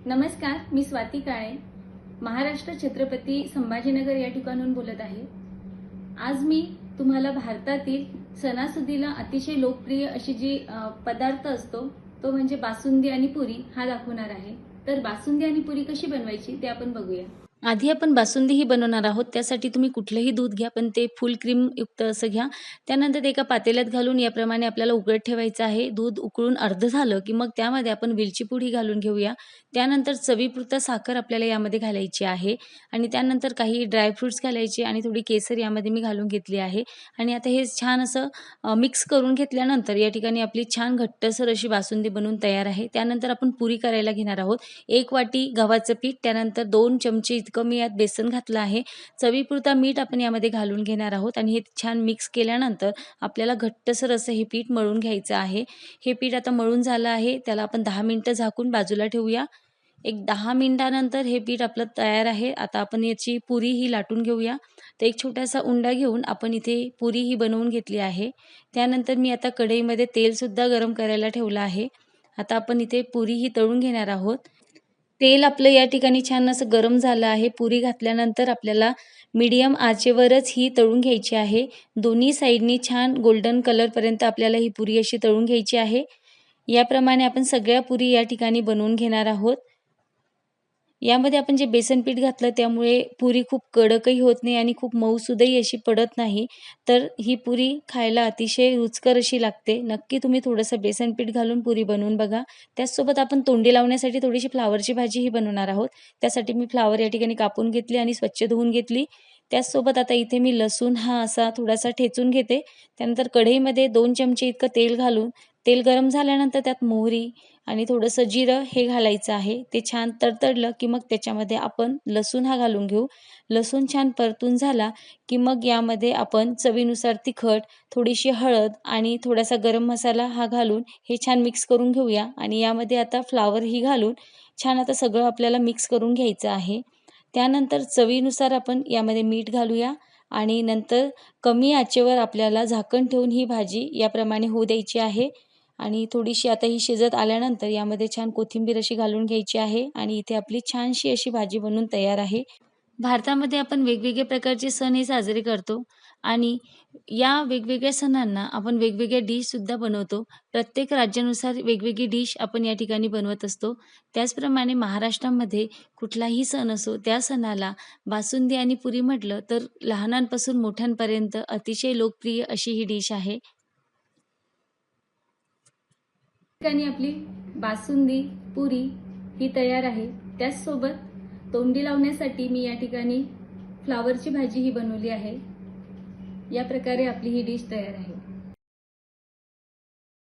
नमस्कार, मी स्वाती काळे, महाराष्ट्र छत्रपती संभाजीनगर या ठिकाणून बोलत आहे। आज मी तुम्हाला भारतातील सणासुदीला अतिशय लोकप्रिय अशी जी पदार्थ असतो तो म्हणजे बासुंदी आणि पुरी हा दाखवणार आहे। तर बासुंदी आणि पुरी कशी बनवायची ते आपण बघूया। आधी आपण बासुंदी ही बनवणार आहोत। त्यासाठी तुम्ही कुठलंही दूध घ्या, पण ते फुल क्रीम युक्त असं घ्या। त्यानंतर ते एका पातेल्यात घालून याप्रमाणे आपल्याला उकळत ठेवायचं आहे। दूध उकळून अर्ध झालं की मग त्यामध्ये आपण वेलची पूड ही घालून घेऊया। त्यानंतर चवीपुरता साखर आपल्याला यामध्ये घालायची आहे आणि त्यानंतर काही ड्राय फ्रुट्स घालायचे आणि थोडी केसर यामध्ये मी घालून घेतली आहे आणि आता हे छान असं मिक्स करून घेतल्यानंतर या ठिकाणी आपली छान घट्टसर अशी बासुंदी बनवून तयार आहे। त्यानंतर आपण पुरी करायला घेणार आहोत। 1 वाटी गव्हाचं पीठ, त्यानंतर 2 चमचे इतकं मी यात बेसन घातलं आहे। चवीपुरता मीठ आपण यामध्ये घालून घेणार आहोत आणि हे छान मिक्स केल्यानंतर आपल्याला घट्टसर असं हे पीठ मळून घ्यायचं आहे। हे पीठ आता मळून झालं आहे, त्याला आपण 10 मिनिटं झाकून बाजूला ठेवूया। एक 10 मिनिटानंतर हे पीठ आपलं तयार आहे। आता आपण याची पुरी ही लाटून घेऊया। तर एक छोटासा उंडा घेऊन आपण इथे पुरी ही बनवून घेतली आहे। त्यानंतर मी आता कढईमध्ये तेल सुद्धा गरम करायला ठेवलं आहे। आता आपण इथे पुरी ही तळून घेणार आहोत। तेल आपलं या ठिकाणी छान असं गरम झालं आहे। पुरी घातल्यानंतर आपल्याला मीडियम आचेवरच ही तळून घ्यायची आहे। दोन्ही साइडनी छान गोल्डन कलरपर्यंत आपल्याला ही पुरी अशी तळून घ्यायची आहे। याप्रमाणे आपण सगळ्या पुरी या ठिकाणी बनवून घेणार आहोत। यामध्ये आपण जे बेसन पीठ घातलं त्यामुळे पुरी खूप कडकही होत नाही आणि खूप मऊसुदही अशी पडत नाही। तर ही पुरी खायला अतिशय रुचकर अशी लागते। नक्की तुम्ही थोडंसं बेसन पीठ घालून पुरी बनवून बघा। त्याचसोबत आपण तोंडी लावण्यासाठी थोडीशी फ्लावरची भाजीही बनवणार आहोत। त्यासाठी मी फ्लावर या ठिकाणी कापून घेतली आणि स्वच्छ धुवून घेतली। त्याचसोबत आता इथे मी लसूण हा असा थोडासा ठेचून घेते। त्यानंतर कढईमध्ये 2 चमचे इतकं तेल घालून तेल गरम झाल्यानंतर त्यात मोहरी आणि थोडंसं जिरं हे घालायचं आहे। ते छान तडतडलं की मग त्याच्यामध्ये आपण लसूण हा घालून घेऊ। लसूण छान परतून झाला की मग यामध्ये आपण चवीनुसार तिखट, थोडीशी हळद आणि थोडासा गरम मसाला हा घालून हे छान मिक्स करून घेऊया आणि यामध्ये आता फ्लावर ही घालून छान आता सगळं आपल्याला मिक्स करून घ्यायचं आहे। त्यानंतर चवीनुसार आपण यामध्ये मीठ घालूया आणि नंतर कमी आचेवर आपल्याला झाकण ठेवून ही भाजी याप्रमाणे होऊ द्यायची आहे आणि थोडीशी आता ही शिजत आल्यानंतर यामध्ये छान कोथिंबीर अशी घालून घ्यायची आहे आणि इथे आपली छानशी अशी भाजी बनून तयार आहे। भारतामध्ये आपण वेगवेगळे प्रकारचे सण हे साजरे करतो आणि या वेगवेगळ्या सणांना आपण वेगवेगळ्या डिशसुद्धा बनवतो। प्रत्येक राज्यानुसार वेगवेगळी डिश आपण या ठिकाणी बनवत असतो। त्याचप्रमाणे महाराष्ट्रामध्ये कुठलाही सण असो त्या सणाला बासुंदी आणि पुरी म्हटलं तर लहानांपासून मोठ्यांपर्यंत अतिशय लोकप्रिय अशी ही डिश आहे। ठिकाणी आपली बासुंदी पुरी ही तयार आहे। त्याचसोबत तोंडी लावण्यासाठी मी या ठिकाणी फ्लावरची भाजी ही बनवली आहे। या प्रकारे आपली ही डिश तयार आहे।